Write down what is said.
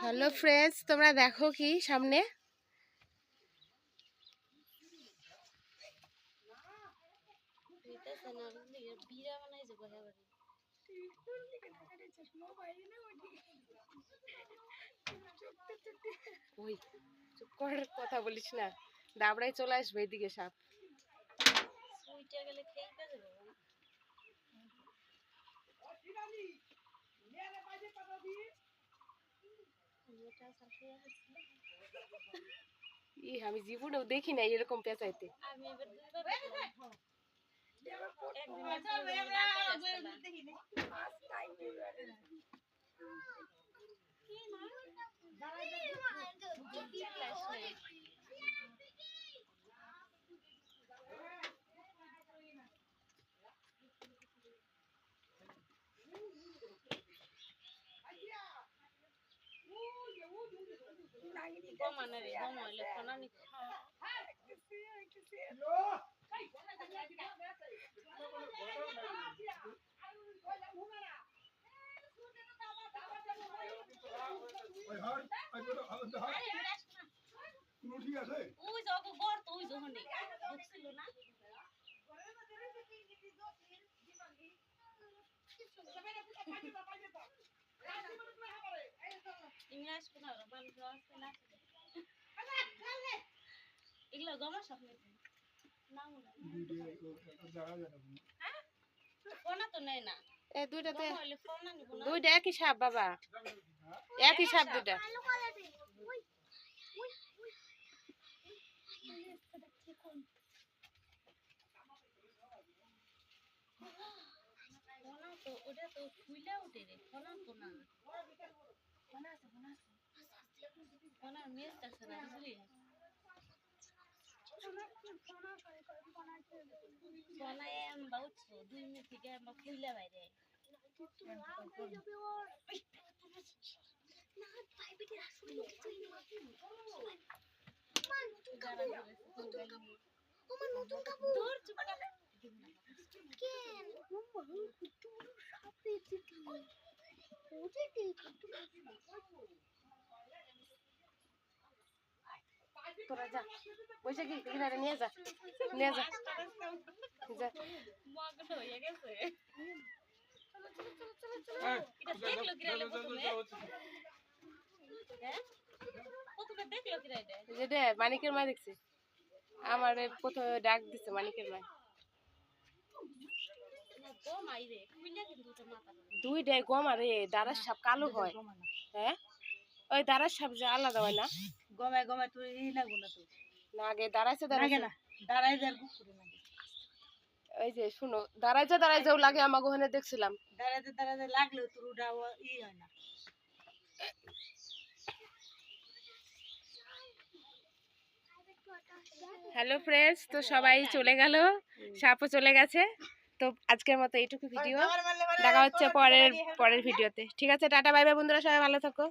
Hello friends, তোমরা দেখো কি সামনে ওই চুপ কর, কথা বলিস না, দাবড়াই চলে আসবে এদিকে সাপ। আমি জীবনেও দেখি না এরকম পেঁচাইতে। এগুলো গমা সব দুইটা একই সাপ বাবা, একই সাপ দুইটা। তোরা যা বসে কি নিয়ে যা, নিয়ে যা, মানিকের মা দেখছে আমার প্রথমে ডাক দিচ্ছে মানিকের মা। দুইটাই গম আর দাঁড়ার সাপ কালো হয়। হ্যাঁ ওই দাঁড়ার সাপ যে আলাদা হয় না, গমায় গমায় তুই না আগে দাঁড়াইছে ওই যে শুনো দাঁড়াইছে লাগে আমাকে ওখানে দেখছিলাম দাঁড়াইতে লাগলো তোর ওটা হয় না। হ্যালো ফ্রেন্ডস, তো সবাই চলে গেল, সাপও চলে গেছে। তো আজকের মতো এইটুকু ভিডিও, দেখা হচ্ছে পরের ভিডিওতে। ঠিক আছে, টাটা বাই বাই বন্ধুরা, সবাই ভালো থাকো।